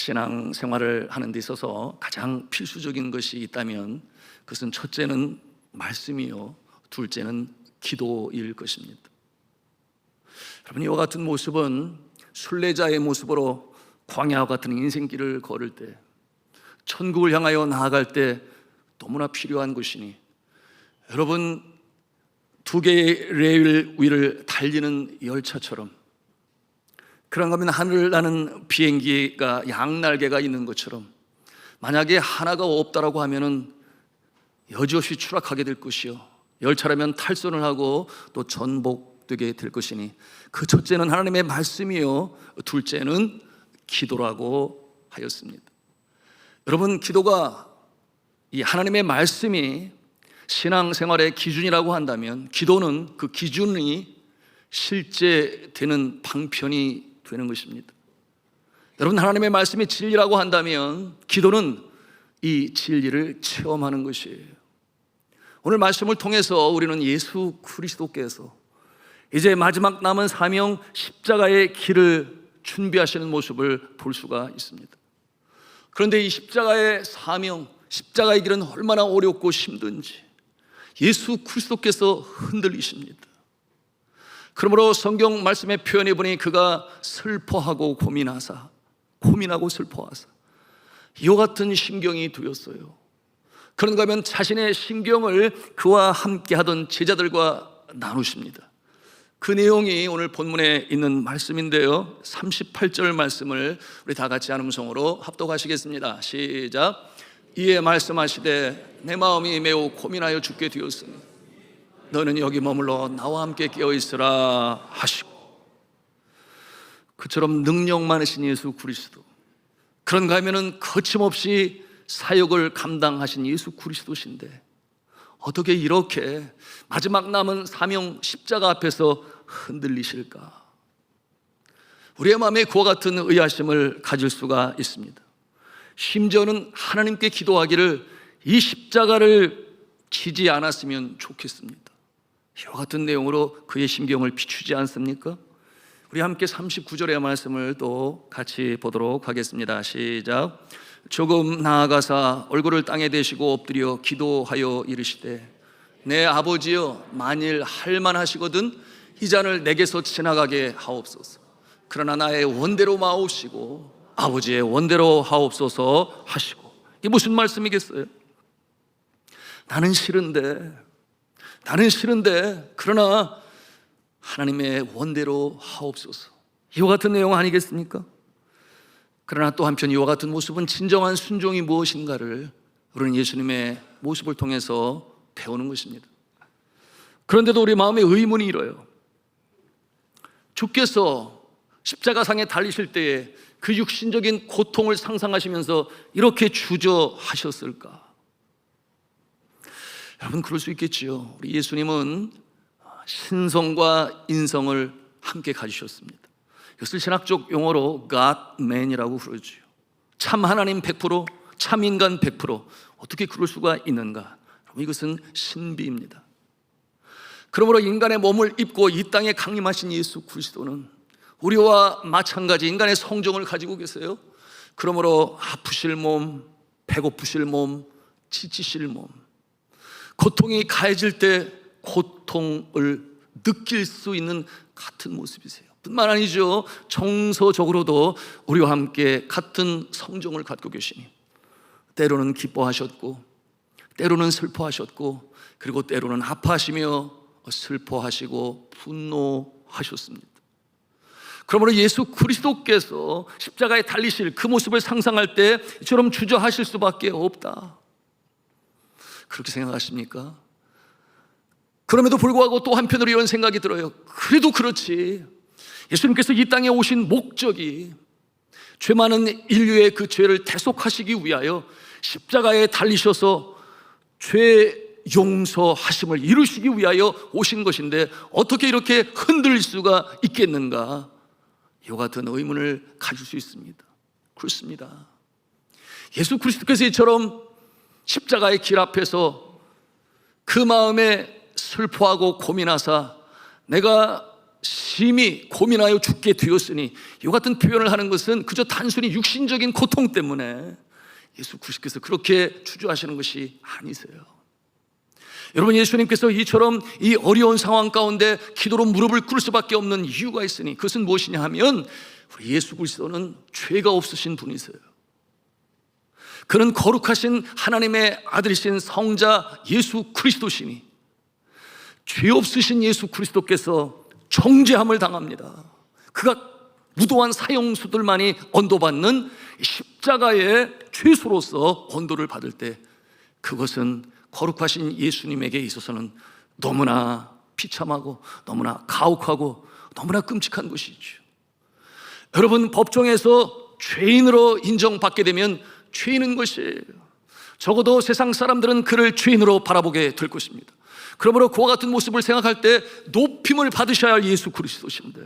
신앙 생활을 하는 데 있어서 가장 필수적인 것이 있다면 그것은 첫째는 말씀이요, 둘째는 기도일 것입니다. 여러분, 이와 같은 모습은 순례자의 모습으로 광야와 같은 인생길을 걸을 때, 천국을 향하여 나아갈 때 너무나 필요한 것이니, 여러분, 두 개의 레일 위를 달리는 열차처럼, 그런가 하면 하늘을 나는 비행기가 양날개가 있는 것처럼 만약에 하나가 없다라고 하면은 여지없이 추락하게 될 것이요, 열차라면 탈선을 하고 또 전복되게 될 것이니, 그 첫째는 하나님의 말씀이요, 둘째는 기도라고 하였습니다. 여러분, 기도가 이 하나님의 말씀이 신앙생활의 기준이라고 한다면, 기도는 그 기준이 실제되는 방편이 되는 것입니다. 여러분, 하나님의 말씀이 진리라고 한다면 기도는 이 진리를 체험하는 것이에요. 오늘 말씀을 통해서 우리는 예수 그리스도께서 이제 마지막 남은 사명 십자가의 길을 준비하시는 모습을 볼 수가 있습니다. 그런데 이 십자가의 사명, 십자가의 길은 얼마나 어렵고 힘든지 예수 그리스도께서 흔들리십니다. 그러므로 성경 말씀에 표현해 보니 그가 슬퍼하고 고민하고 슬퍼하사, 이와 같은 심경이 되었어요. 그런가 하면 자신의 심경을 그와 함께 하던 제자들과 나누십니다. 그 내용이 오늘 본문에 있는 말씀인데요, 38절 말씀을 우리 다 같이 한 음성으로 합독하시겠습니다. 시작. 이에 말씀하시되 내 마음이 매우 고민하여 죽게 되었으니 너는 여기 머물러 나와 함께 깨어있으라 하시고, 그처럼 능력 많으신 예수 그리스도, 그런가 하면은 거침없이 사역을 감당하신 예수 그리스도신데 어떻게 이렇게 마지막 남은 사명 십자가 앞에서 흔들리실까? 우리의 마음에 그와 같은 의아심을 가질 수가 있습니다. 심지어는 하나님께 기도하기를 이 십자가를 지지 않았으면 좋겠습니다. 이와 같은 내용으로 그의 심경을 비추지 않습니까? 우리 함께 39절의 말씀을 또 같이 보도록 하겠습니다. 시작. 조금 나아가사 얼굴을 땅에 대시고 엎드려 기도하여 이르시되 내 아버지여, 만일 할만하시거든 이 잔을 내게서 지나가게 하옵소서. 그러나 나의 원대로 마옵시고 아버지의 원대로 하옵소서 하시고. 이게 무슨 말씀이겠어요? 나는 싫은데 그러나 하나님의 원대로 하옵소서, 이와 같은 내용 아니겠습니까? 그러나 또 한편 이와 같은 모습은 진정한 순종이 무엇인가를 우리는 예수님의 모습을 통해서 배우는 것입니다. 그런데도 우리 마음에 의문이 일어요. 주께서 십자가상에 달리실 때에 그 육신적인 고통을 상상하시면서 이렇게 주저하셨을까? 여러분, 그럴 수 있겠지요. 우리 예수님은 신성과 인성을 함께 가지셨습니다. 이것을 신학적 용어로 God-man이라고 부르죠. 참 하나님 100%, 참 인간 100%, 어떻게 그럴 수가 있는가? 이것은 신비입니다. 그러므로 인간의 몸을 입고 이 땅에 강림하신 예수 그리스도는 우리와 마찬가지 인간의 성정을 가지고 계세요. 그러므로 아프실 몸, 배고프실 몸, 지치실 몸, 고통이 가해질 때 고통을 느낄 수 있는 같은 모습이세요. 뿐만 아니죠, 정서적으로도 우리와 함께 같은 성정을 갖고 계시니 때로는 기뻐하셨고 때로는 슬퍼하셨고 그리고 때로는 아파하시며 슬퍼하시고 분노하셨습니다. 그러므로 예수 그리스도께서 십자가에 달리실 그 모습을 상상할 때 이처럼 주저하실 수밖에 없다, 그렇게 생각하십니까? 그럼에도 불구하고 또 한편으로 이런 생각이 들어요. 그래도 그렇지, 예수님께서 이 땅에 오신 목적이 죄 많은 인류의 그 죄를 대속하시기 위하여 십자가에 달리셔서 죄 용서하심을 이루시기 위하여 오신 것인데 어떻게 이렇게 흔들릴 수가 있겠는가? 이와 같은 의문을 가질 수 있습니다. 그렇습니다. 예수 그리스도께서 이처럼 십자가의 길 앞에서 그 마음에 슬퍼하고 고민하사 내가 심히 고민하여 죽게 되었으니, 이 같은 표현을 하는 것은 그저 단순히 육신적인 고통 때문에 예수 그리스도께서 그렇게 주저하시는 것이 아니세요. 여러분, 예수님께서 이처럼 이 어려운 상황 가운데 기도로 무릎을 꿇을 수밖에 없는 이유가 있으니, 그것은 무엇이냐 하면 우리 예수 그리스도는 죄가 없으신 분이세요. 그는 거룩하신 하나님의 아들이신 성자 예수 그리스도시니, 죄 없으신 예수 그리스도께서 정죄함을 당합니다. 그가 무도한 사형수들만이 언도받는 십자가의 죄수로서 언도를 받을 때, 그것은 거룩하신 예수님에게 있어서는 너무나 비참하고 너무나 가혹하고 너무나 끔찍한 것이죠. 여러분, 법정에서 죄인으로 인정받게 되면 죄인인 것이에요. 적어도 세상 사람들은 그를 죄인으로 바라보게 될 것입니다. 그러므로 그와 같은 모습을 생각할 때 높임을 받으셔야 할 예수 그리스도신데,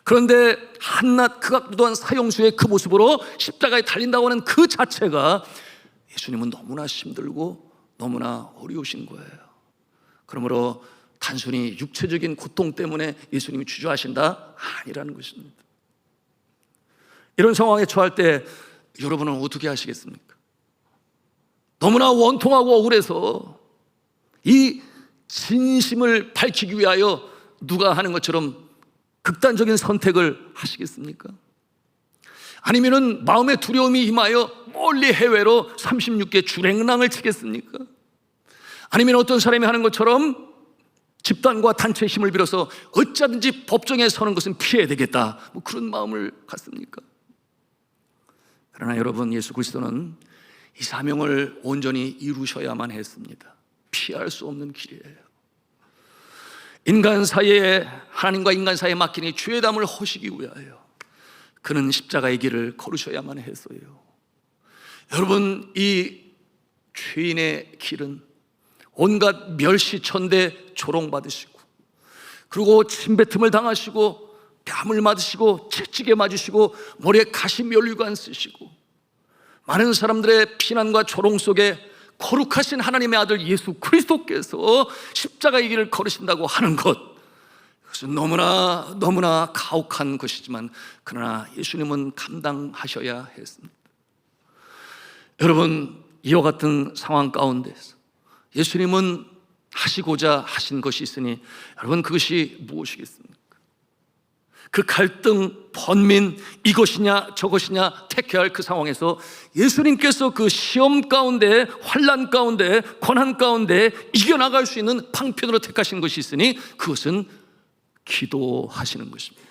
그런데 한낱 극악무도한 사형수의 그 모습으로 십자가에 달린다고 하는 그 자체가 예수님은 너무나 힘들고 너무나 어려우신 거예요. 그러므로 단순히 육체적인 고통 때문에 예수님이 주저하신다? 아니라는 것입니다. 이런 상황에 처할 때 여러분은 어떻게 하시겠습니까? 너무나 원통하고 억울해서 이 진심을 밝히기 위하여 누가 하는 것처럼 극단적인 선택을 하시겠습니까? 아니면은 마음의 두려움이 임하여 멀리 해외로 36개 주랭랑을 치겠습니까? 아니면 어떤 사람이 하는 것처럼 집단과 단체의 힘을 빌어서 어쩌든지 법정에 서는 것은 피해야 되겠다, 뭐 그런 마음을 갖습니까? 그러나 여러분, 예수 그리스도는 이 사명을 온전히 이루셔야만 했습니다. 피할 수 없는 길이에요. 인간 사이에, 하나님과 인간 사이에 막힌 이 죄담을 허시기 위하여 그는 십자가의 길을 걸으셔야만 했어요. 여러분, 이 죄인의 길은 온갖 멸시천대 조롱받으시고, 그리고 침뱉음을 당하시고, 뺨을 맞으시고, 채찍에 맞으시고, 머리에 가시면류관 쓰시고, 많은 사람들의 비난과 조롱 속에 거룩하신 하나님의 아들 예수 그리스도께서 십자가의 길을 걸으신다고 하는 것, 그것은 너무나 가혹한 것이지만, 그러나 예수님은 감당하셔야 했습니다. 여러분, 이와 같은 상황 가운데서 예수님은 하시고자 하신 것이 있으니, 여러분, 그것이 무엇이겠습니까? 그 갈등, 번민, 이것이냐 저것이냐 택해야 할 그 상황에서 예수님께서 그 시험 가운데, 환난 가운데, 고난 가운데 이겨나갈 수 있는 방편으로 택하신 것이 있으니, 그것은 기도하시는 것입니다.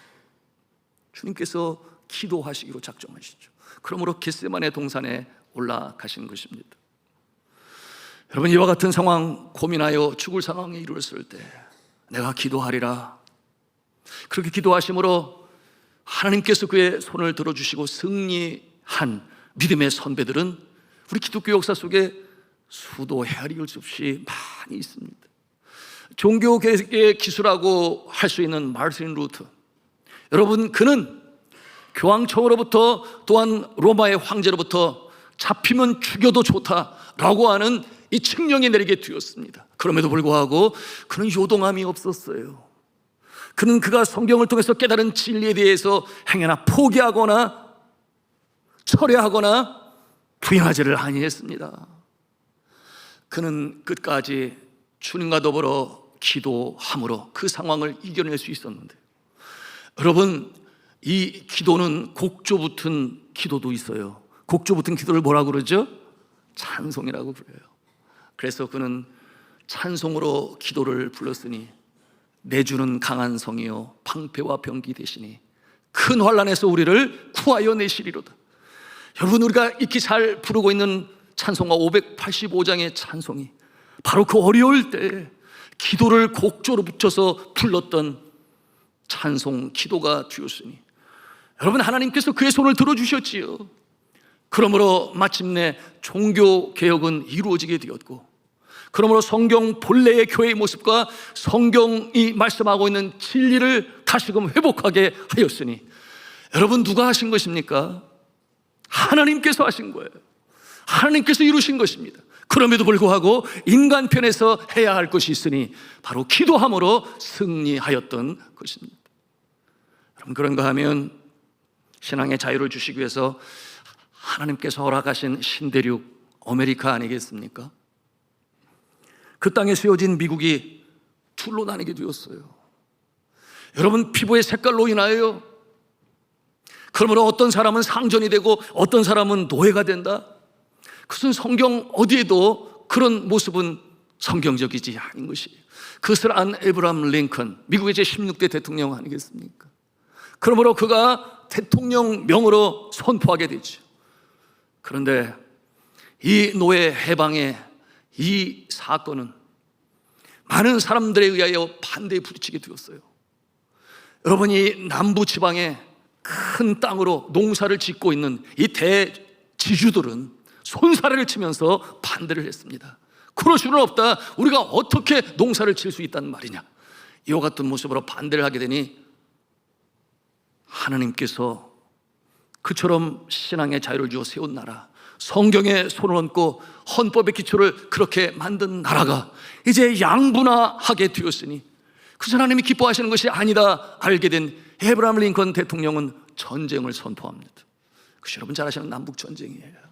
주님께서 기도하시기로 작정하시죠. 그러므로 겟세마네 동산에 올라가신 것입니다. 여러분, 이와 같은 상황, 고민하여 죽을 상황에 이르렀을 때 내가 기도하리라, 그렇게 기도하심으로 하나님께서 그의 손을 들어주시고 승리한 믿음의 선배들은 우리 기독교 역사 속에 수도 헤아릴 수 없이 많이 있습니다. 종교개혁의 기수라고 할 수 있는 마르틴 루터, 여러분, 그는 교황청으로부터, 또한 로마의 황제로부터 잡히면 죽여도 좋다라고 하는 이 칙령이 내리게 되었습니다. 그럼에도 불구하고 그는 요동함이 없었어요. 그는 그가 성경을 통해서 깨달은 진리에 대해서 행여나 포기하거나 철회하거나 부인하지를 아니했습니다. 그는 끝까지 주님과 더불어 기도함으로 그 상황을 이겨낼 수 있었는데, 여러분, 이 기도는 곡조 붙은 기도도 있어요. 곡조 붙은 기도를 뭐라고 그러죠? 찬송이라고 불러요. 그래서 그는 찬송으로 기도를 불렀으니, 내 주는 강한 성이요 방패와 병기 되시니 큰 환난에서 우리를 구하여 내시리로다. 여러분, 우리가 익히 잘 부르고 있는 찬송가 585장의 찬송이 바로 그 어려울 때 기도를 곡조로 붙여서 불렀던 찬송 기도가 되었으니, 여러분, 하나님께서 그의 손을 들어주셨지요. 그러므로 마침내 종교개혁은 이루어지게 되었고, 그러므로 성경 본래의 교회의 모습과 성경이 말씀하고 있는 진리를 다시금 회복하게 하였으니, 여러분, 누가 하신 것입니까? 하나님께서 하신 거예요. 하나님께서 이루신 것입니다. 그럼에도 불구하고 인간 편에서 해야 할 것이 있으니 바로 기도함으로 승리하였던 것입니다. 여러분, 그런가 하면 신앙의 자유를 주시기 위해서 하나님께서 허락하신 신대륙 아메리카 아니겠습니까? 그 땅에 세워진 미국이 둘로 나뉘게 되었어요. 여러분, 피부의 색깔로 인하여 그러므로 어떤 사람은 상전이 되고 어떤 사람은 노예가 된다. 그것은 성경 어디에도 그런 모습은 성경적이지 않은 것이에요. 그것을 안 에브라함 링컨, 미국의 제16대 대통령 아니겠습니까? 그러므로 그가 대통령명으로 선포하게 되죠. 그런데 이 노예 해방의 이 사건은 많은 사람들에 의하여 반대에 부딪히게 되었어요. 여러분이 남부 지방에 큰 땅으로 농사를 짓고 있는 이 대지주들은 손사래를 치면서 반대를 했습니다. 그럴 수는 없다. 우리가 어떻게 농사를 질 수 있다는 말이냐. 이와 같은 모습으로 반대를 하게 되니 하나님께서 그처럼 신앙의 자유를 주어 세운 나라, 성경에 손을 얹고 헌법의 기초를 그렇게 만든 나라가 이제 양분화하게 되었으니 그 하나님이 기뻐하시는 것이 아니다 알게 된 에브라함 링컨 대통령은 전쟁을 선포합니다. 그것이 여러분 잘 아시는 남북전쟁이에요.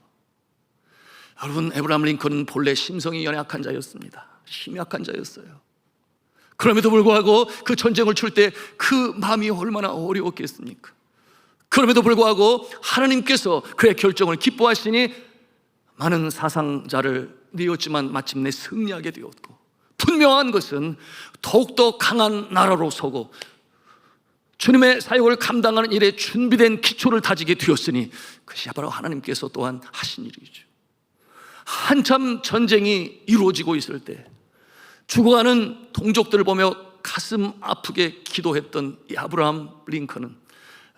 여러분, 에브라함 링컨은 본래 심성이 연약한 자였습니다. 심약한 자였어요. 그럼에도 불구하고 그 전쟁을 칠 때 그 마음이 얼마나 어려웠겠습니까? 그럼에도 불구하고 하나님께서 그의 결정을 기뻐하시니 많은 사상자를 내었지만 마침내 승리하게 되었고, 분명한 것은 더욱더 강한 나라로 서고 주님의 사역을 감당하는 일에 준비된 기초를 다지게 되었으니 그것이 바로 하나님께서 또한 하신 일이죠. 한참 전쟁이 이루어지고 있을 때 죽어가는 동족들을 보며 가슴 아프게 기도했던 이 아브라함 링컨은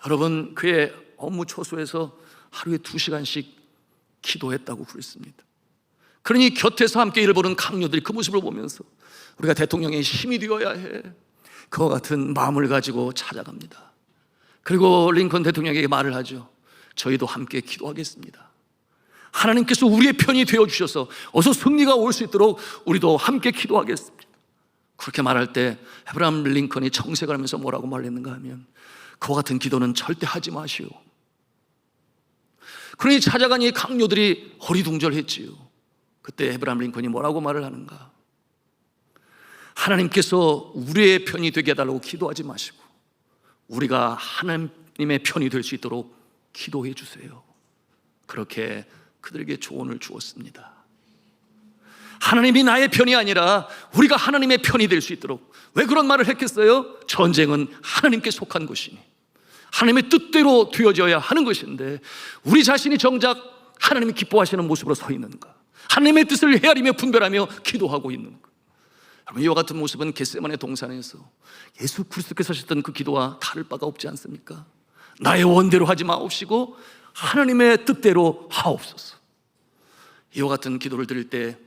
여러분, 그의 업무 처소에서 하루에 2시간씩 기도했다고 그랬습니다. 그러니 곁에서 함께 일을 보는 강요들이 그 모습을 보면서 우리가 대통령의 힘이 되어야 해, 그와 같은 마음을 가지고 찾아갑니다. 그리고 링컨 대통령에게 말을 하죠. 저희도 함께 기도하겠습니다. 하나님께서 우리의 편이 되어주셔서 어서 승리가 올 수 있도록 우리도 함께 기도하겠습니다. 그렇게 말할 때 에브라함 링컨이 정색을 하면서 뭐라고 말했는가 하면, 그와 같은 기도는 절대 하지 마시오. 그러니 찾아간 이 강요들이 허리둥절했지요. 그때 에브라함 링컨이 뭐라고 말을 하는가? 하나님께서 우리의 편이 되게 해달라고 기도하지 마시고 우리가 하나님의 편이 될 수 있도록 기도해 주세요. 그렇게 그들에게 조언을 주었습니다. 하나님이 나의 편이 아니라 우리가 하나님의 편이 될 수 있도록. 왜 그런 말을 했겠어요? 전쟁은 하나님께 속한 것이니 하나님의 뜻대로 되어져야 하는 것인데 우리 자신이 정작 하나님이 기뻐하시는 모습으로 서 있는가? 하나님의 뜻을 헤아리며 분별하며 기도하고 있는가? 여러분, 이와 같은 모습은 겟세마네 동산에서 예수 그리스도께서 하셨던 그 기도와 다를 바가 없지 않습니까? 나의 원대로 하지 마옵시고 하나님의 뜻대로 하옵소서. 이와 같은 기도를 드릴 때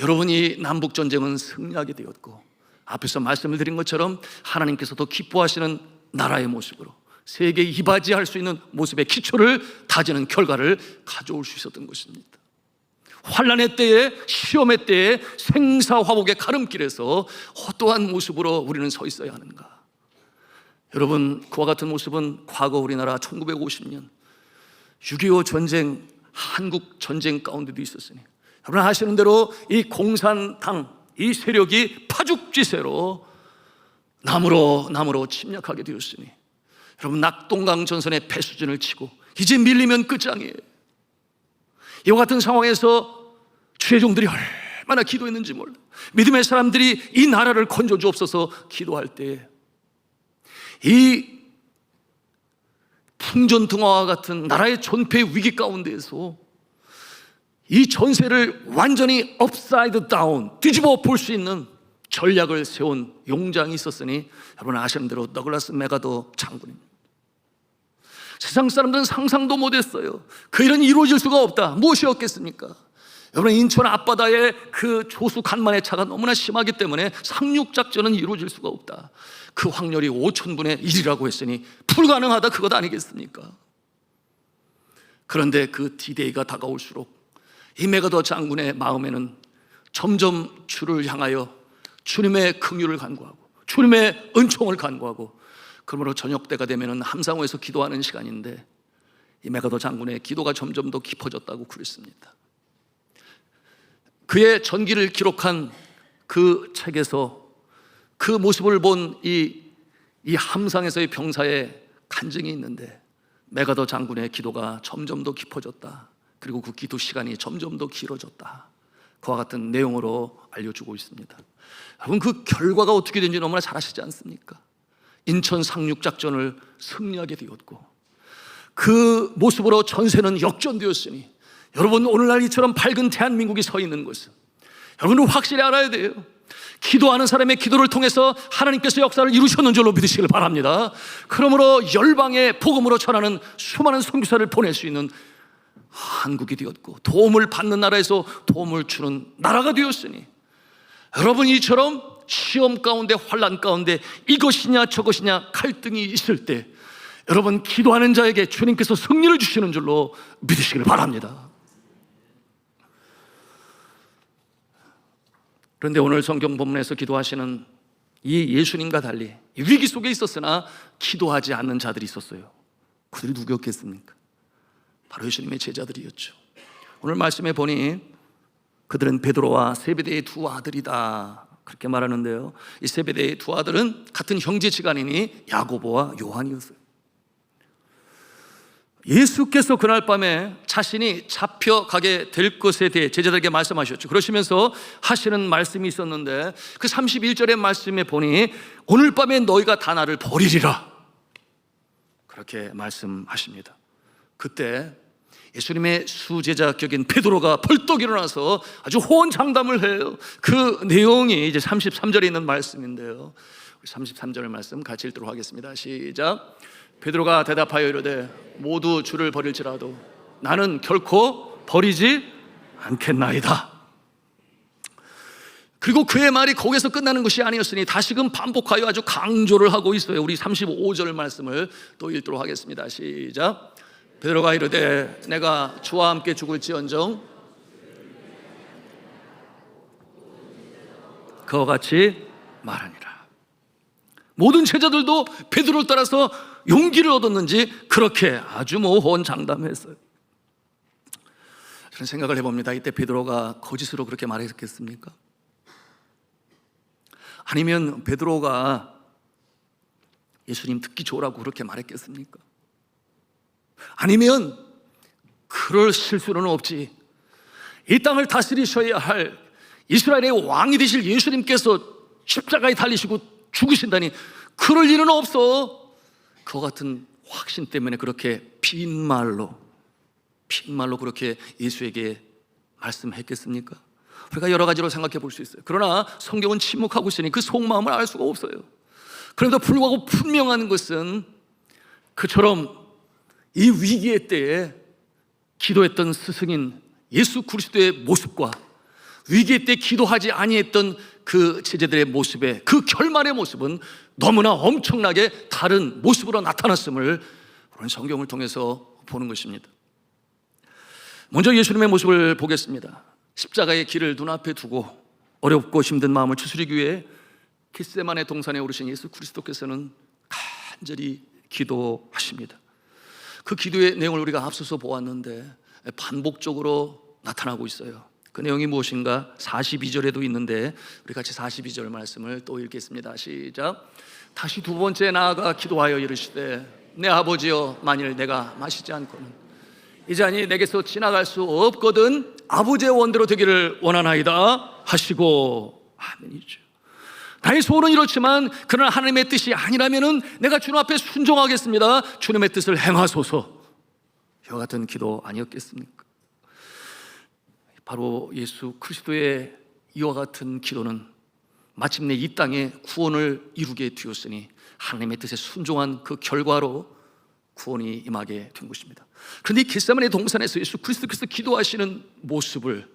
여러분이 남북전쟁은 승리하게 되었고, 앞에서 말씀을 드린 것처럼 하나님께서도 기뻐하시는 나라의 모습으로 세계에 이바지할 수 있는 모습의 기초를 다지는 결과를 가져올 수 있었던 것입니다. 환난의 때에, 시험의 때에, 생사화복의 가름길에서 어떠한 모습으로 우리는 서 있어야 하는가? 여러분, 그와 같은 모습은 과거 우리나라 1950년 6.25 전쟁, 한국 전쟁 가운데도 있었으니, 여러분 아시는 대로 이 공산당, 이 세력이 파죽지세로 남으로 침략하게 되었으니, 여러분 낙동강 전선의 배수진을 치고 이제 밀리면 끝장이에요. 이와 같은 상황에서 주의 종들이 얼마나 기도했는지 몰라. 믿음의 사람들이 이 나라를 건져 주옵소서 기도할 때 이 풍전등화와 같은 나라의 존폐 위기 가운데에서 이 전세를 완전히 업사이드 다운, 뒤집어 볼 수 있는 전략을 세운 용장이 있었으니 여러분 아시는 대로 더글라스 메가더 장군입니다. 세상 사람들은 상상도 못했어요. 그 일은 이루어질 수가 없다. 무엇이었겠습니까? 여러분, 인천 앞바다에 그 조수 간만의 차가 너무나 심하기 때문에 상륙작전은 이루어질 수가 없다. 그 확률이 5,000분의 1이라고 했으니 불가능하다, 그것 아니겠습니까? 그런데 그 D-Day가 다가올수록 이 메가더 장군의 마음에는 점점 주를 향하여 주님의 긍휼을 간구하고 주님의 은총을 간구하고, 그러므로 저녁 때가 되면 함상호에서 기도하는 시간인데 이 메가더 장군의 기도가 점점 더 깊어졌다고 그랬습니다. 그의 전기를 기록한 그 책에서 그 모습을 본 이 함상에서의 병사의 간증이 있는데, 메가더 장군의 기도가 점점 더 깊어졌다, 그리고 그 기도 시간이 점점 더 길어졌다, 그와 같은 내용으로 알려주고 있습니다. 여러분, 그 결과가 어떻게 된지 너무나 잘 아시지 않습니까? 인천 상륙작전을 승리하게 되었고, 그 모습으로 전세는 역전되었으니, 여러분, 오늘날 이처럼 밝은 대한민국이 서 있는 것은 여러분은 확실히 알아야 돼요. 기도하는 사람의 기도를 통해서 하나님께서 역사를 이루셨는 줄로 믿으시길 바랍니다. 그러므로 열방에 복음으로 전하는 수많은 선교사를 보낼 수 있는 한국이 되었고, 도움을 받는 나라에서 도움을 주는 나라가 되었으니, 여러분, 이처럼 시험 가운데, 환난 가운데 이것이냐 저것이냐 갈등이 있을 때 여러분, 기도하는 자에게 주님께서 승리를 주시는 줄로 믿으시길 바랍니다. 그런데 오늘 성경 본문에서 기도하시는 이 예수님과 달리 위기 속에 있었으나 기도하지 않는 자들이 있었어요. 그들이 누구였겠습니까? 바로 예수님의 제자들이었죠. 오늘 말씀에 보니 그들은 베드로와 세베대의 두 아들이다, 그렇게 말하는데요, 이 세베대의 두 아들은 같은 형제지간이니 야고보와 요한이었어요. 예수께서 그날 밤에 자신이 잡혀가게 될 것에 대해 제자들에게 말씀하셨죠. 그러시면서 하시는 말씀이 있었는데, 그 31절의 말씀에 보니 오늘 밤에 너희가 다 나를 버리리라, 그렇게 말씀하십니다. 그때 예수님의 수제자 격인 베드로가 벌떡 일어나서 아주 호언장담을 해요. 그 내용이 이제 33절에 있는 말씀인데요, 33절 말씀 같이 읽도록 하겠습니다. 시작. 베드로가 대답하여 이르되 모두 주를 버릴지라도 나는 결코 버리지 않겠나이다. 그리고 그의 말이 거기서 끝나는 것이 아니었으니 다시금 반복하여 아주 강조를 하고 있어요. 우리 35절 말씀을 또 읽도록 하겠습니다. 시작. 베드로가 이르되 내가 주와 함께 죽을지언정 그와 같이 말하니라. 모든 제자들도 베드로를 따라서 용기를 얻었는지 그렇게 아주 호언장담했어요. 저는 생각을 해봅니다. 이때 베드로가 거짓으로 그렇게 말했겠습니까? 아니면 베드로가 예수님 듣기 좋으라고 그렇게 말했겠습니까? 아니면 그럴 실수는 없지, 이 땅을 다스리셔야 할 이스라엘의 왕이 되실 예수님께서 십자가에 달리시고 죽으신다니 그럴 일은 없어, 그와 같은 확신 때문에 그렇게 빈말로 그렇게 예수에게 말씀했겠습니까? 우리가 여러 가지로 생각해 볼 수 있어요. 그러나 성경은 침묵하고 있으니 그 속마음을 알 수가 없어요. 그런데 불구하고 분명한 것은 그처럼 이 위기의 때에 기도했던 스승인 예수 그리스도의 모습과 위기의 때 기도하지 아니했던 그 제자들의 모습의 그 결말의 모습은 너무나 엄청나게 다른 모습으로 나타났음을 우리는 성경을 통해서 보는 것입니다. 먼저 예수님의 모습을 보겠습니다. 십자가의 길을 눈앞에 두고 어렵고 힘든 마음을 추스리기 위해 겟세마네 동산에 오르신 예수 그리스도께서는 간절히 기도하십니다. 그 기도의 내용을 우리가 앞서서 보았는데 반복적으로 나타나고 있어요. 그 내용이 무엇인가? 42절에도 있는데 우리 같이 42절 말씀을 또 읽겠습니다. 시작. 다시 두 번째 나아가 기도하여 이르시되 내 아버지여, 만일 내가 마시지 않고는 이 잔이 내게서 지나갈 수 없거든 아버지의 원대로 되기를 원하나이다 하시고, 아멘이죠. 나의 소원은 이렇지만 그러나 하나님의 뜻이 아니라면은 내가 주님 앞에 순종하겠습니다. 주님의 뜻을 행하소서. 이와 같은 기도 아니었겠습니까? 바로 예수 그리스도의 이와 같은 기도는 마침내 이 땅에 구원을 이루게 되었으니 하나님의 뜻에 순종한 그 결과로 구원이 임하게 된 것입니다. 그런데 이 겟세마네 동산에서 예수 그리스도께서 기도하시는 모습을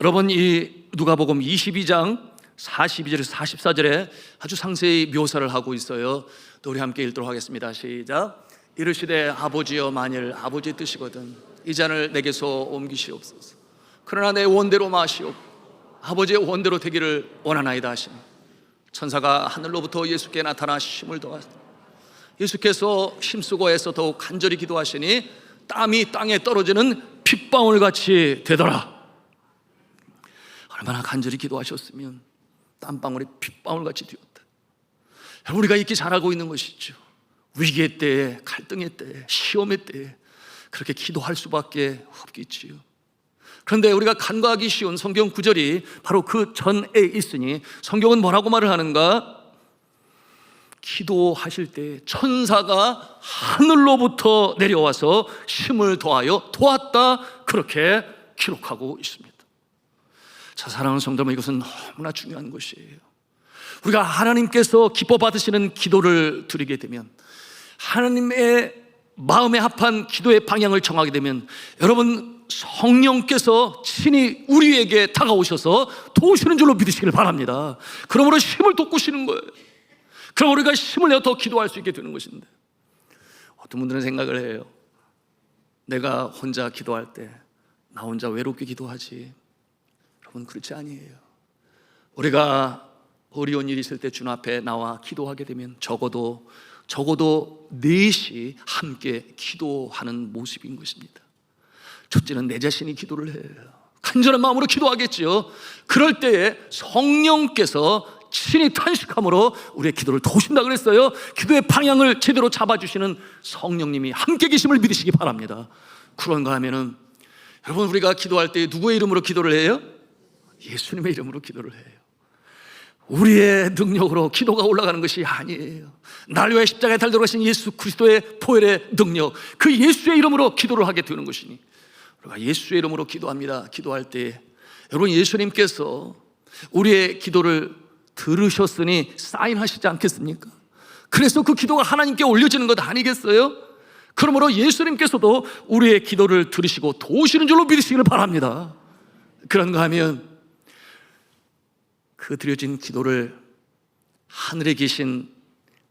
여러분 이 누가복음 22장 42절에서 44절에 아주 상세히 묘사를 하고 있어요. 또 우리 함께 읽도록 하겠습니다. 시작. 이르시되 아버지여, 만일 아버지의 뜻이거든 이 잔을 내게서 옮기시옵소서. 그러나 내 원대로 마시옵고 아버지의 원대로 되기를 원하나이다 하시니 천사가 하늘로부터 예수께 나타나 힘을 더하시니 예수께서 힘쓰고 애써 더욱 간절히 기도하시니 땀이 땅에 떨어지는 핏방울같이 되더라. 얼마나 간절히 기도하셨으면 땀방울이 핏방울같이 되었다. 우리가 있기 잘하고 있는 것이죠. 위기의 때에, 갈등의 때에, 시험의 때에 그렇게 기도할 수밖에 없겠지요. 그런데 우리가 간과하기 쉬운 성경 구절이 바로 그 전에 있으니 성경은 뭐라고 말을 하는가? 기도하실 때 천사가 하늘로부터 내려와서 힘을 더하여 도왔다, 그렇게 기록하고 있습니다. 자, 사랑하는 성도 여러분, 이것은 너무나 중요한 것이에요. 우리가 하나님께서 기뻐 받으시는 기도를 드리게 되면, 하나님의 마음에 합한 기도의 방향을 정하게 되면, 여러분 성령께서 친히 우리에게 다가오셔서 도우시는 줄로 믿으시길 바랍니다. 그러므로 힘을 돋구시는 거예요. 그럼 우리가 힘을 내어 더 기도할 수 있게 되는 것인데, 어떤 분들은 생각을 해요. 내가 혼자 기도할 때 나 혼자 외롭게 기도하지. 여러분, 그렇지 아니에요. 우리가 어려운 일이 있을 때 주님 앞에 나와 기도하게 되면 적어도 넷이 함께 기도하는 모습인 것입니다. 첫째는 내 자신이 기도를 해요. 간절한 마음으로 기도하겠지요. 그럴 때에 성령께서 친히 탄식함으로 우리의 기도를 도우신다 그랬어요. 기도의 방향을 제대로 잡아주시는 성령님이 함께 계심을 믿으시기 바랍니다. 그런가 하면은 여러분, 우리가 기도할 때 누구의 이름으로 기도를 해요? 예수님의 이름으로 기도를 해요. 우리의 능력으로 기도가 올라가는 것이 아니에요. 날 위해 십자가에 달려가신 예수 그리스도의 보혈의 능력, 그 예수의 이름으로 기도를 하게 되는 것이니 우리가 예수의 이름으로 기도합니다. 기도할 때 여러분, 예수님께서 우리의 기도를 들으셨으니 사인하시지 않겠습니까? 그래서 그 기도가 하나님께 올려지는 것 아니겠어요? 그러므로 예수님께서도 우리의 기도를 들으시고 도우시는 줄로 믿으시기를 바랍니다. 그런가 하면 그 드려진 기도를 하늘에 계신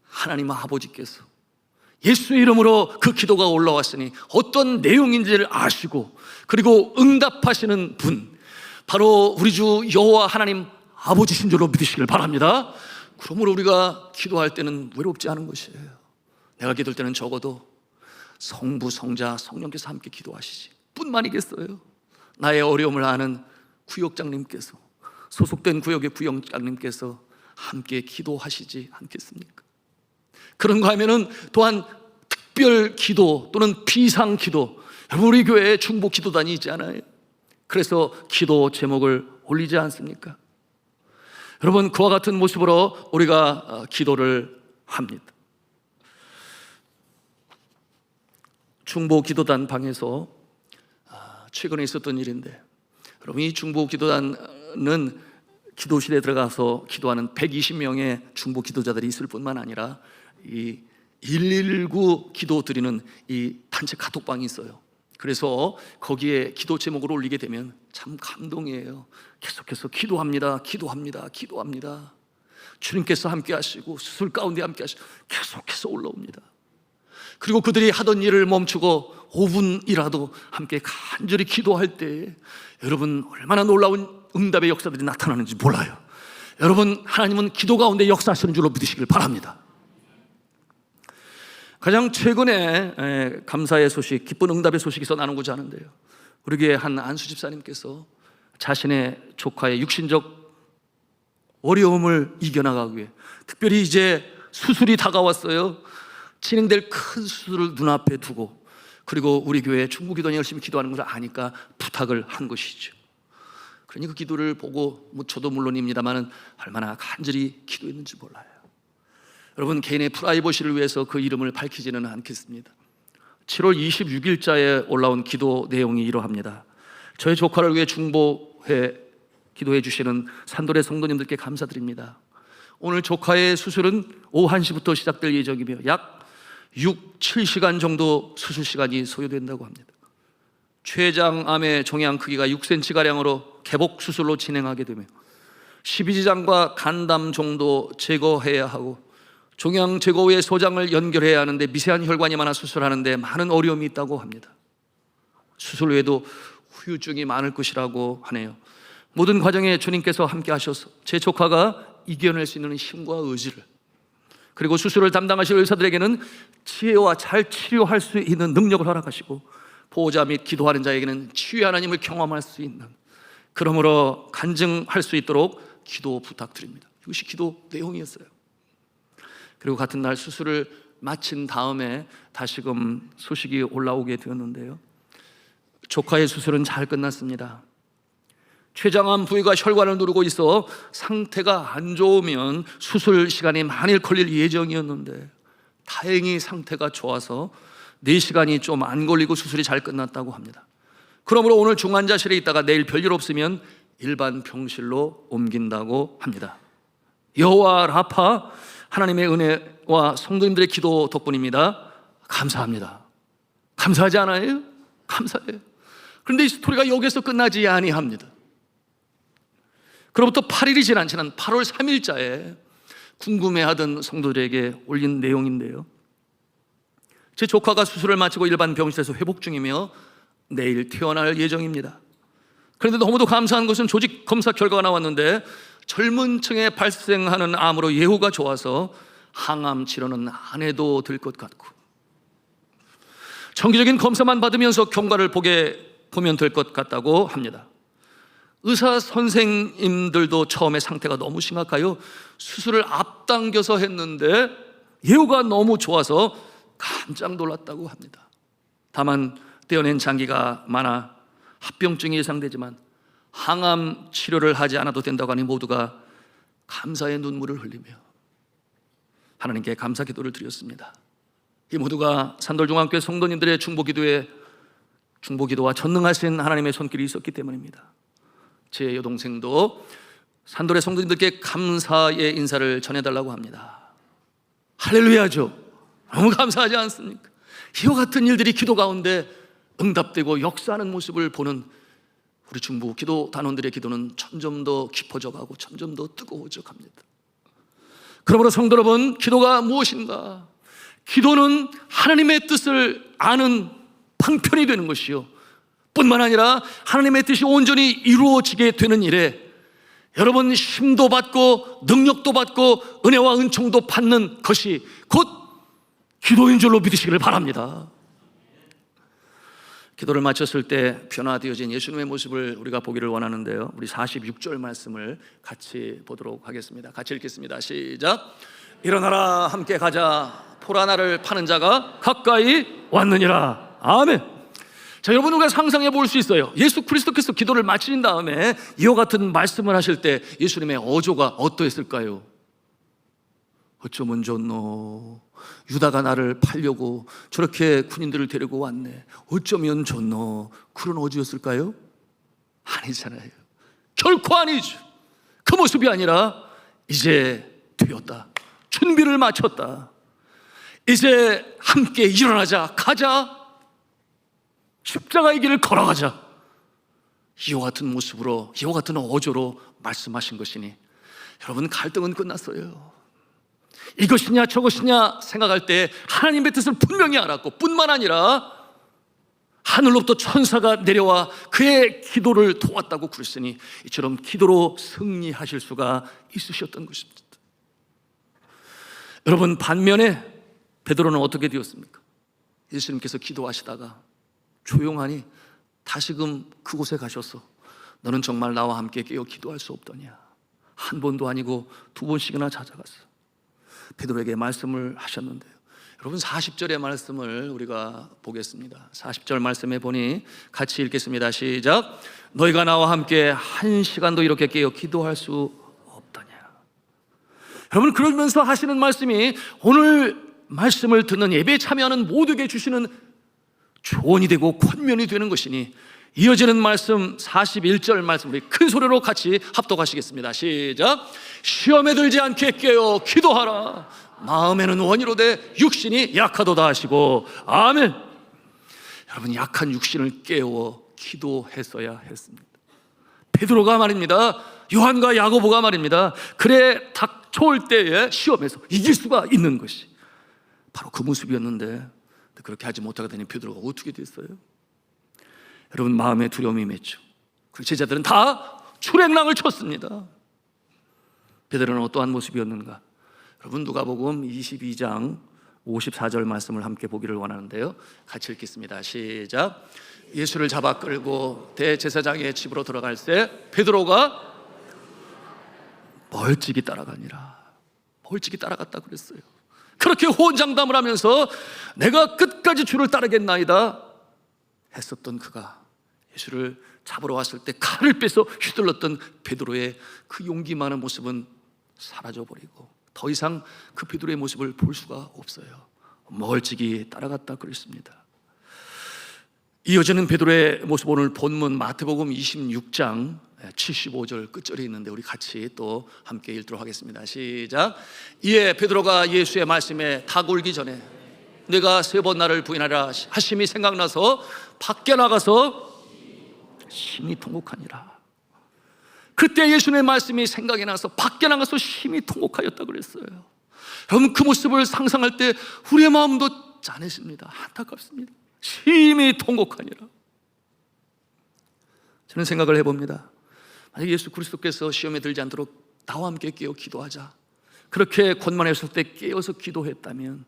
하나님 아버지께서 예수의 이름으로 그 기도가 올라왔으니 어떤 내용인지를 아시고 그리고 응답하시는 분, 바로 우리 주 여호와 하나님 아버지신 줄로 믿으시길 바랍니다. 그러므로 우리가 기도할 때는 외롭지 않은 것이에요. 내가 기도할 때는 적어도 성부, 성자, 성령께서 함께 기도하시지 뿐만이겠어요. 나의 어려움을 아는 구역장님께서, 소속된 구역의 구역장님께서 함께 기도하시지 않겠습니까? 그런가 하면은 또한 특별 기도 또는 비상 기도, 우리 교회에 중보 기도단이 있지 않아요? 그래서 기도 제목을 올리지 않습니까? 여러분, 그와 같은 모습으로 우리가 기도를 합니다. 중보 기도단 방에서 최근에 있었던 일인데, 여러분, 이 중보 기도단은 기도실에 들어가서 기도하는 120명의 중보 기도자들이 있을 뿐만 아니라 이 119 기도 드리는 이 단체 카톡방이 있어요. 그래서 거기에 기도 제목을 올리게 되면 참 감동이에요. 계속해서 기도합니다, 기도합니다, 기도합니다. 주님께서 함께 하시고 수술 가운데 함께 하시고 계속해서 올라옵니다. 그리고 그들이 하던 일을 멈추고 5분이라도 함께 간절히 기도할 때 여러분, 얼마나 놀라운 응답의 역사들이 나타나는지 몰라요. 여러분, 하나님은 기도 가운데 역사하시는 줄로 믿으시길 바랍니다. 가장 최근에 감사의 소식, 기쁜 응답의 소식이 나누고자 하는데요, 우리 교회 한 안수 집사님께서 자신의 조카의 육신적 어려움을 이겨나가기 위해, 특별히 이제 수술이 다가왔어요. 진행될 큰 수술을 눈앞에 두고, 그리고 우리 교회 중보기도원이 열심히 기도하는 것을 아니까 부탁을 한 것이죠. 그러니 그 기도를 보고 저도 물론입니다만 얼마나 간절히 기도했는지 몰라요. 여러분, 개인의 프라이버시를 위해서 그 이름을 밝히지는 않겠습니다. 7월 26일자에 올라온 기도 내용이 이러합니다. 저희 조카를 위해 중보해 기도해 주시는 산돌의 성도님들께 감사드립니다. 오늘 조카의 수술은 오후 1시부터 시작될 예정이며 약 6, 7시간 정도 수술 시간이 소요된다고 합니다. 췌장암의 종양 크기가 6cm가량으로 개복 수술로 진행하게 되며 12지장과 간담 정도 제거해야 하고, 종양 제거 후에 소장을 연결해야 하는데 미세한 혈관이 많아 수술하는데 많은 어려움이 있다고 합니다. 수술 후에도 후유증이 많을 것이라고 하네요. 모든 과정에 주님께서 함께 하셔서 제 조카가 이겨낼 수 있는 힘과 의지를, 그리고 수술을 담당하실 의사들에게는 지혜와 잘 치료할 수 있는 능력을 허락하시고, 보호자 및 기도하는 자에게는 치유의 하나님을 경험할 수 있는, 그러므로 간증할 수 있도록 기도 부탁드립니다. 이것이 기도 내용이었어요. 그리고 같은 날 수술을 마친 다음에 다시금 소식이 올라오게 되었는데요, 조카의 수술은 잘 끝났습니다. 췌장암 부위가 혈관을 누르고 있어 상태가 안 좋으면 수술 시간이 많이 걸릴 예정이었는데, 다행히 상태가 좋아서 4시간이 좀 안 걸리고 수술이 잘 끝났다고 합니다. 그러므로 오늘 중환자실에 있다가 내일 별일 없으면 일반 병실로 옮긴다고 합니다. 여호와 라파, 하나님의 은혜와 성도님들의 기도 덕분입니다. 감사합니다. 감사하지 않아요? 감사해요. 그런데 이 스토리가 여기서 끝나지 아니합니다. 그로부터 8일이 지난 8월 3일자에 궁금해하던 성도들에게 올린 내용인데요, 제 조카가 수술을 마치고 일반 병실에서 회복 중이며 내일 퇴원할 예정입니다. 그런데 너무도 감사한 것은 조직 검사 결과가 나왔는데 젊은 층에 발생하는 암으로 예후가 좋아서 항암 치료는 안 해도 될 것 같고, 정기적인 검사만 받으면서 경과를 보면 될 것 같다고 합니다. 의사 선생님들도 처음에 상태가 너무 심각하여 수술을 앞당겨서 했는데 예후가 너무 좋아서 깜짝 놀랐다고 합니다. 다만 떼어낸 장기가 많아 합병증이 예상되지만 항암 치료를 하지 않아도 된다고 하니 모두가 감사의 눈물을 흘리며 하나님께 감사 기도를 드렸습니다. 이 모두가 산돌중앙교회 성도님들의 중보기도와 전능하신 하나님의 손길이 있었기 때문입니다. 제 여동생도 산돌의 성도님들께 감사의 인사를 전해달라고 합니다. 할렐루야죠. 너무 감사하지 않습니까? 이와 같은 일들이 기도 가운데 응답되고 역사하는 모습을 보는 우리 중보 기도 단원들의 기도는 점점 더 깊어져 가고 점점 더 뜨거워져 갑니다. 그러므로 성도 여러분, 기도가 무엇인가? 기도는 하나님의 뜻을 아는 방편이 되는 것이요, 뿐만 아니라 하나님의 뜻이 온전히 이루어지게 되는 일에 여러분 힘도 받고 능력도 받고 은혜와 은총도 받는 것이 곧 기도인 줄로 믿으시기를 바랍니다. 기도를 마쳤을 때 변화되어진 예수님의 모습을 우리가 보기를 원하는데요, 우리 46절 말씀을 같이 보도록 하겠습니다. 같이 읽겠습니다. 시작. 일어나라, 함께 가자. 포라나를 파는 자가 가까이 왔느니라. 아멘. 자, 여러분, 우리가 상상해 볼 수 있어요. 예수 그리스도께서 기도를 마친 다음에 이와 같은 말씀을 하실 때 예수님의 어조가 어떠했을까요? 어쩌면 좋노. 유다가 나를 팔려고 저렇게 군인들을 데리고 왔네. 어쩌면 좋노. 그런 어조였을까요? 아니잖아요. 결코 아니죠. 그 모습이 아니라 이제 되었다, 준비를 마쳤다, 이제 함께 일어나자, 가자, 십자가의 길을 걸어가자, 이와 같은 모습으로, 이와 같은 어조로 말씀하신 것이니 여러분, 갈등은 끝났어요. 이것이냐 저것이냐 생각할 때 하나님의 뜻을 분명히 알았고, 뿐만 아니라 하늘로부터 천사가 내려와 그의 기도를 도왔다고 그랬으니 이처럼 기도로 승리하실 수가 있으셨던 것입니다. 여러분, 반면에 베드로는 어떻게 되었습니까? 예수님께서 기도하시다가 조용하니 다시금 그곳에 가셔서 너는 정말 나와 함께 깨어 기도할 수 없더냐, 한 번도 아니고 2번씩이나 찾아갔어. 베드로에게 말씀을 하셨는데요, 여러분 40절의 말씀을 우리가 보겠습니다. 40절 말씀에 보니 같이 읽겠습니다. 시작. 너희가 나와 함께 1시간도 이렇게 깨어 기도할 수 없더냐. 여러분, 그러면서 하시는 말씀이 오늘 말씀을 듣는 예배에 참여하는 모두에게 주시는 조언이 되고 권면이 되는 것이니 이어지는 말씀 41절 말씀 우리 큰 소리로 같이 합독하시겠습니다. 시작. 시험에 들지 않게 깨어 기도하라. 마음에는 원이로되 육신이 약하도다 하시고. 아멘. 여러분, 약한 육신을 깨워 기도했어야 했습니다. 베드로가 말입니다, 요한과 야고보가 말입니다, 그래 닥쳐올 때에 시험에서 이길 수가 있는 것이 바로 그 모습이었는데, 그렇게 하지 못하게 되니 베드로가 어떻게 됐어요? 여러분, 마음에 두려움이 맺죠. 그 제자들은 다 출행랑을 쳤습니다. 베드로는 어떠한 모습이었는가? 여러분, 누가복음 22장 54절 말씀을 함께 보기를 원하는데요, 같이 읽겠습니다. 시작. 예수를 잡아 끌고 대제사장의 집으로 들어갈 때 베드로가 멀찍이 따라가니라. 멀찍이 따라갔다 그랬어요. 그렇게 호언장담을 하면서 내가 끝까지 주를 따르겠나이다 했었던 그가 예수를 잡으러 왔을 때 칼을 빼서 휘둘렀던 베드로의 그 용기 많은 모습은 사라져버리고 더 이상 그 베드로의 모습을 볼 수가 없어요. 멀찍이 따라갔다 그랬습니다. 이어지는 베드로의 모습, 오늘 본문 마태복음 26장 75절 끝절이 있는데 우리 같이 또 함께 읽도록 하겠습니다. 시작. 이에 베드로가 예수의 말씀에 다굴기 전에 내가 3번 나를 부인하라 하심이 생각나서 밖에 나가서 심히 통곡하니라. 그때 예수님의 말씀이 생각이 나서 밖에 나가서 심히 통곡하였다 그랬어요. 여러분, 그 모습을 상상할 때 우리의 마음도 짠해집니다. 안타깝습니다. 심히 통곡하니라. 저는 생각을 해봅니다. 만약 예수 그리스도께서 시험에 들지 않도록 나와 함께 깨어 기도하자, 그렇게 권면했을 때 깨어서 기도했다면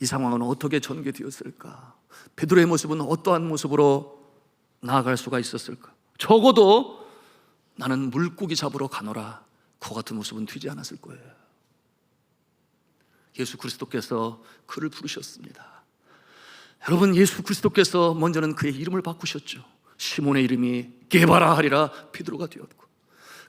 이 상황은 어떻게 전개되었을까? 베드로의 모습은 어떠한 모습으로 나아갈 수가 있었을까? 적어도 나는 물고기 잡으러 가노라, 그와 같은 모습은 되지 않았을 거예요. 예수 그리스도께서 그를 부르셨습니다. 여러분, 예수 그리스도께서 먼저는 그의 이름을 바꾸셨죠. 시몬의 이름이 게바라 하리라 베드로가 되었고,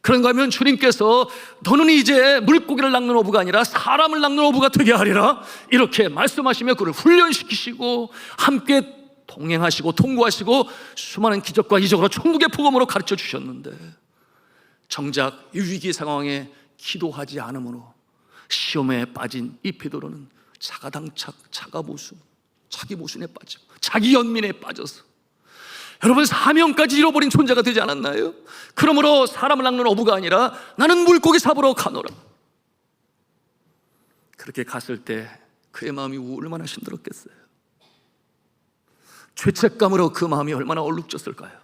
그런가 하면 주님께서 너는 이제 물고기를 낚는 어부가 아니라 사람을 낚는 어부가 되게 하리라 이렇게 말씀하시며 그를 훈련시키시고 함께 동행하시고 통고하시고 수많은 기적과 이적으로 천국의 복음으로 가르쳐 주셨는데, 정작 이 위기 상황에 기도하지 않으므로 시험에 빠진 이 베드로는 자가당착, 자가모순, 자기 모순에 빠져 자기 연민에 빠져서 여러분, 사명까지 잃어버린 존재가 되지 않았나요? 그러므로 사람을 낚는 어부가 아니라 나는 물고기 잡으러 가노라. 그렇게 갔을 때 그의 마음이 얼마나 힘들었겠어요. 죄책감으로 그 마음이 얼마나 얼룩졌을까요?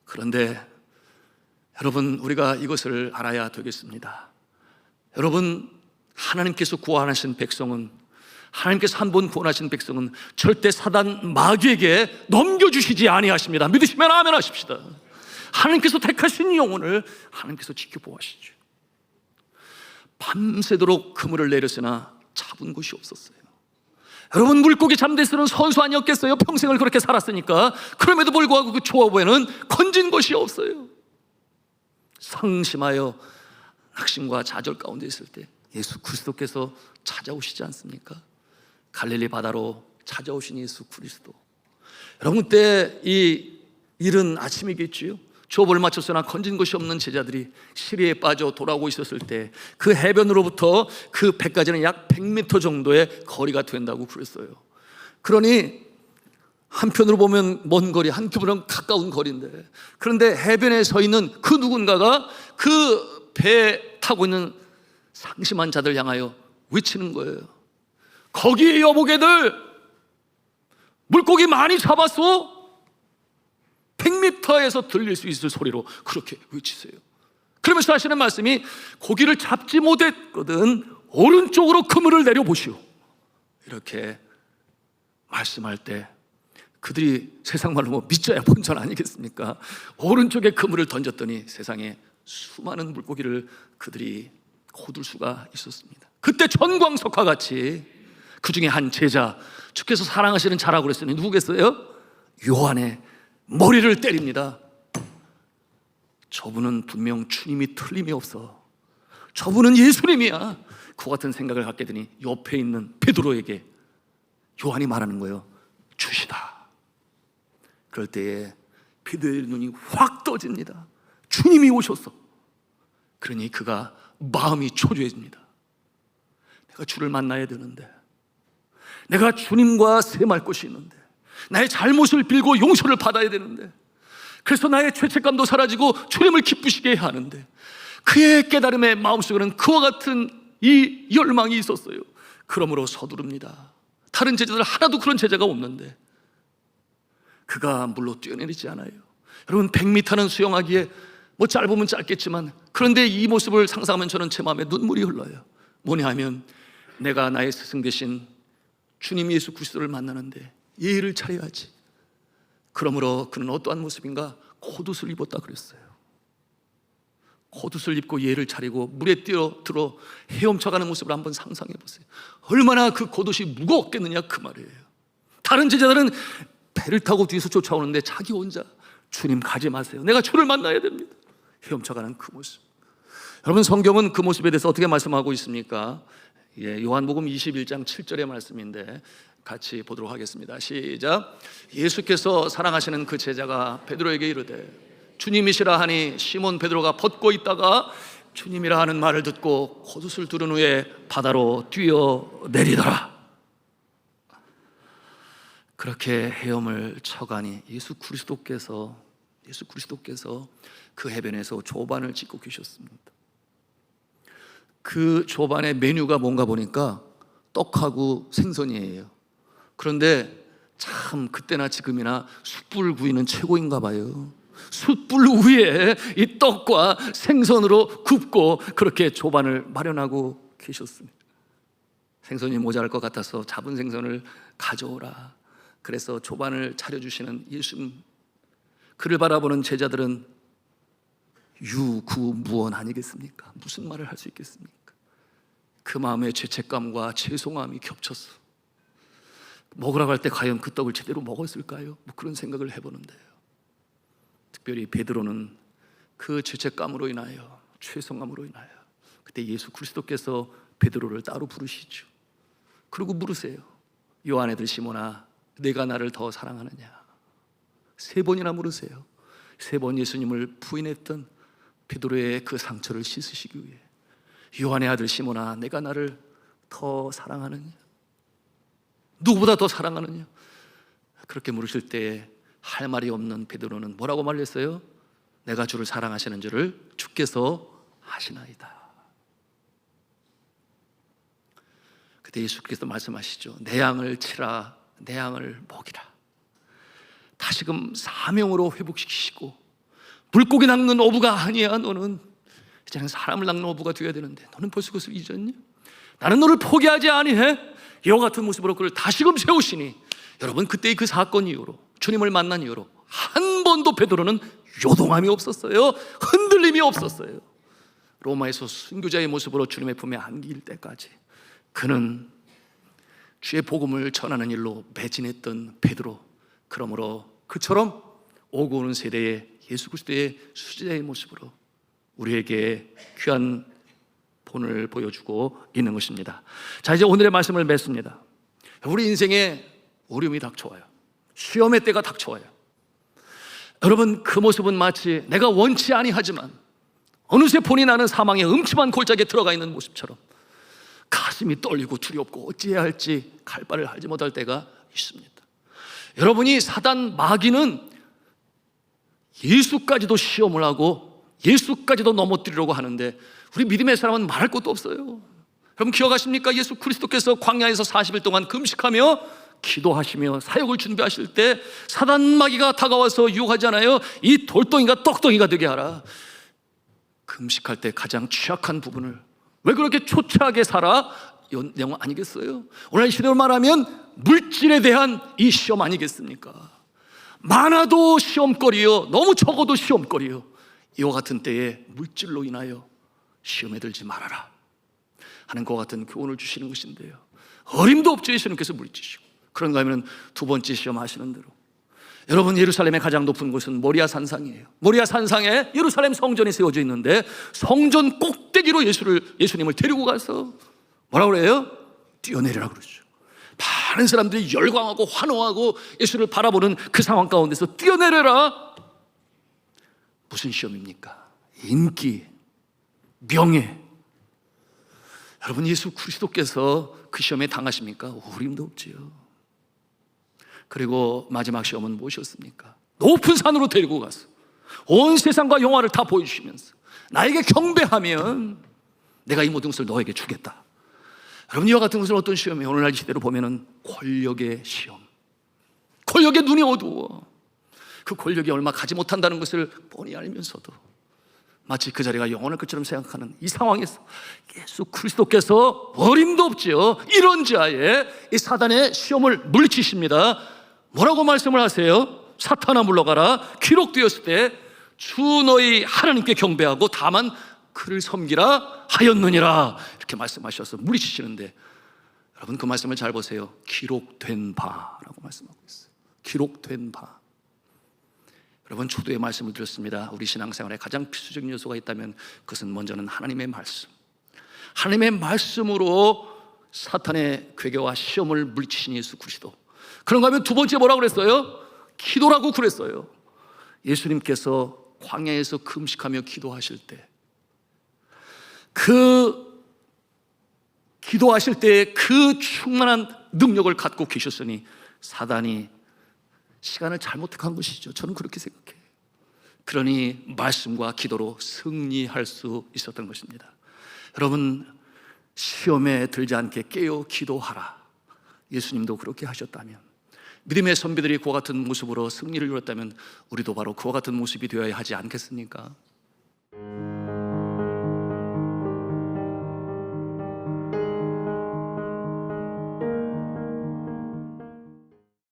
그런데 여러분, 우리가 이것을 알아야 되겠습니다. 여러분, 하나님께서 구원하신 백성은, 하나님께서 한 번 구원하신 백성은 절대 사단 마귀에게 넘겨주시지 아니하십니다. 믿으시면 아멘 하십시다. 하나님께서 택하신 영혼을 하나님께서 지켜보시죠. 밤새도록 그물을 내렸으나 잡은 곳이 없었어요. 여러분, 물고기 잡는 데서는 선수 아니었겠어요? 평생을 그렇게 살았으니까. 그럼에도 불구하고 그 초업에는 건진 것이 없어요. 상심하여 낙심과 좌절 가운데 있을 때 예수 그리스도께서 찾아오시지 않습니까? 갈릴리 바다로 찾아오신 예수 그리스도. 여러분, 그때 이 이른 아침이겠지요. 조업을 마쳤으나 건진 것이 없는 제자들이 시리에 빠져 돌아오고 있었을 때 그 해변으로부터 그 배까지는 약 100m 정도의 거리가 된다고 그랬어요. 그러니 한편으로 보면 먼 거리, 한편으로는 가까운 거리인데, 그런데 해변에 서 있는 그 누군가가 그 배에 타고 있는 상심한 자들 향하여 외치는 거예요. 거기 여보게들 물고기 많이 잡았어? 100m에서 들릴 수 있을 소리로 그렇게 외치세요. 그러면서 하시는 말씀이 고기를 잡지 못했거든 오른쪽으로 그물을 내려보시오, 이렇게 말씀할 때 그들이 세상 말로 뭐 믿자야 본전 아니겠습니까? 오른쪽에 그물을 던졌더니 세상에 수많은 물고기를 그들이 거둘 수가 있었습니다. 그때 전광석화 같이 그 중에 한 제자, 주께서 사랑하시는 자라고 그랬으니 누구겠어요? 요한의 머리를 때립니다. 저분은 분명 주님이 틀림이 없어, 저분은 예수님이야, 그 같은 생각을 갖게 되니 옆에 있는 베드로에게 요한이 말하는 거예요. 주시다. 그럴 때에 베드로의 눈이 확 떠집니다. 주님이 오셨어. 그러니 그가 마음이 초조해집니다. 내가 주를 만나야 되는데, 내가 주님과 셈할 것이 있는데, 나의 잘못을 빌고 용서를 받아야 되는데, 그래서 나의 죄책감도 사라지고 주님을 기쁘시게 해야 하는데, 그의 깨달음의 마음속에는 그와 같은 이 열망이 있었어요. 그러므로 서두릅니다. 다른 제자들 하나도 그런 제자가 없는데 그가 물로 뛰어내리지 않아요. 여러분 100m는 수영하기에 뭐 짧으면 짧겠지만, 그런데 이 모습을 상상하면 저는 제 마음에 눈물이 흘러요. 뭐냐 하면 내가 나의 스승 되신 주님 예수 그리스도를 만나는데 예의를 차려야지. 그러므로 그는 어떠한 모습인가? 겉옷을 입었다 그랬어요. 겉옷을 입고 예의를 차리고 물에 뛰어들어 헤엄쳐가는 모습을 한번 상상해 보세요. 얼마나 그 겉옷이 무거웠겠느냐 그 말이에요. 다른 제자들은 배를 타고 뒤에서 쫓아오는데 자기 혼자 주님 가지 마세요, 내가 주를 만나야 됩니다, 헤엄쳐가는 그 모습. 여러분 성경은 그 모습에 대해서 어떻게 말씀하고 있습니까? 요한복음 21장 7절의 말씀인데 같이 보도록 하겠습니다. 시작. 예수께서 사랑하시는 그 제자가 베드로에게 이르되 주님이시라 하니 시몬 베드로가 벗고 있다가 주님이라 하는 말을 듣고 겉옷을 두른 후에 바다로 뛰어내리더라. 그렇게 헤엄을 쳐가니 예수 그리스도께서 그 해변에서 조반을 짓고 계셨습니다. 그 조반의 메뉴가 뭔가 보니까 떡하고 생선이에요. 그런데 참 그때나 지금이나 숯불구이는 최고인가 봐요. 숯불 위에 이 떡과 생선으로 굽고 그렇게 조반을 마련하고 계셨습니다. 생선이 모자랄 것 같아서 잡은 생선을 가져오라, 그래서 조반을 차려주시는 예수님, 그를 바라보는 제자들은 유구무원 아니겠습니까? 무슨 말을 할 수 있겠습니까? 그 마음의 죄책감과 죄송함이 겹쳐서 먹으러 갈 때 과연 그 떡을 제대로 먹었을까요? 뭐 그런 생각을 해보는데요. 특별히 베드로는 그 죄책감으로 인하여, 죄송함으로 인하여 그때 예수 그리스도께서 베드로를 따로 부르시죠. 그리고 물으세요. 요한의 시몬아, 내가 나를 더 사랑하느냐? 3번이나 물으세요. 3번 예수님을 부인했던 베드로의 그 상처를 씻으시기 위해, 요한의 아들 시몬아, 내가 나를 더 사랑하느냐? 누구보다 더 사랑하느냐? 그렇게 물으실 때에 할 말이 없는 베드로는 뭐라고 말했어요? 내가 주를 사랑하시는 줄을 주께서 아시나이다. 그때 예수께서 말씀하시죠. 내 양을 치라, 내 양을 먹이라. 다시금 사명으로 회복시키시고, 물고기 낚는 어부가 아니야 너는, 이제는 사람을 낚는 어부가 되어야 되는데 너는 벌써 그것을 잊었니? 나는 너를 포기하지 아니해. 이와 같은 모습으로 그를 다시금 세우시니, 여러분 그때의 그 사건 이후로, 주님을 만난 이후로 한 번도 베드로는 요동함이 없었어요. 흔들림이 없었어요. 로마에서 순교자의 모습으로 주님의 품에 안길 때까지 그는 주의 복음을 전하는 일로 매진했던 베드로, 그러므로 그처럼 오고 오는 세대의 예수 그리스도의 수제자의 모습으로 우리에게 귀한 본을 보여주고 있는 것입니다. 자, 이제 오늘의 말씀을 맺습니다. 우리 인생에 어려움이 닥쳐와요. 시험의 때가 닥쳐와요. 여러분 그 모습은 마치 내가 원치 아니하지만 어느새 본이 나는 사망의 음침한 골짜기에 들어가 있는 모습처럼 가슴이 떨리고 두렵고 어찌해야 할지 갈 바를 알지 못할 때가 있습니다. 여러분이 사단 마귀는 예수까지도 시험을 하고 예수까지도 넘어뜨리려고 하는데 우리 믿음의 사람은 말할 것도 없어요. 여러분 기억하십니까? 예수 그리스도께서 광야에서 40일 동안 금식하며 기도하시며 사역을 준비하실 때 사단 마귀가 다가와서 유혹하잖아요. 이 돌덩이가 떡덩이가 되게 하라. 금식할 때 가장 취약한 부분을 왜 그렇게 초췌하게 살아? 이런 내용 아니겠어요? 오늘 시대로 말하면 물질에 대한 이 시험 아니겠습니까? 많아도 시험거리요, 너무 적어도 시험거리요. 이와 같은 때에 물질로 인하여 시험에 들지 말아라 하는 것 같은 교훈을 주시는 것인데요, 어림도 없죠. 예수님께서 물리치시고. 그런가 하면 두 번째 시험 하시는 대로, 여러분 예루살렘의 가장 높은 곳은 모리아 산상이에요. 모리아 산상에 예루살렘 성전이 세워져 있는데 성전 꼭대기로 예수님을 데리고 가서 뭐라고 그래요? 뛰어내리라 그러죠. 많은 사람들이 열광하고 환호하고 예수를 바라보는 그 상황 가운데서 뛰어내려라. 무슨 시험입니까? 인기, 명예. 여러분 예수 그리스도께서 그 시험에 당하십니까? 어림도 없지요. 그리고 마지막 시험은 무엇이었습니까? 높은 산으로 데리고 가서 온 세상과 영화를 다 보여주시면서 나에게 경배하면 내가 이 모든 것을 너에게 주겠다. 여러분 이와 같은 것은 어떤 시험이에요? 오늘날 시대로 보면은 권력의 시험. 권력의 눈이 어두워. 그 권력이 얼마 가지 못한다는 것을 뻔히 알면서도 마치 그 자리가 영원할 것처럼 생각하는 이 상황에서 예수 그리스도께서 어림도 없지요. 이런 자에 이 사단의 시험을 물리치십니다. 뭐라고 말씀을 하세요? 사탄아 물러가라. 기록되었을 때 주 너희 하나님께 경배하고 다만 그를 섬기라 하였느니라. 이렇게 말씀하셔서 물리치시는데, 여러분 그 말씀을 잘 보세요. 기록된 바라고 말씀하고 있어요. 기록된 바. 여러분 초두의 말씀을 드렸습니다. 우리 신앙생활에 가장 필수적인 요소가 있다면 그것은 먼저는 하나님의 말씀. 하나님의 말씀으로 사탄의 괴계와 시험을 물리치신 예수 그리스도. 그런가 하면 두 번째 뭐라고 그랬어요? 기도라고 그랬어요. 예수님께서 광야에서 금식하며 기도하실 때, 그 기도하실 때 그 충만한 능력을 갖고 계셨으니 사단이 시간을 잘못 택한 것이죠. 저는 그렇게 생각해요. 그러니 말씀과 기도로 승리할 수 있었던 것입니다. 여러분 시험에 들지 않게 깨어 기도하라. 예수님도 그렇게 하셨다면, 믿음의 선비들이 그와 같은 모습으로 승리를 이뤘다면 우리도 바로 그와 같은 모습이 되어야 하지 않겠습니까?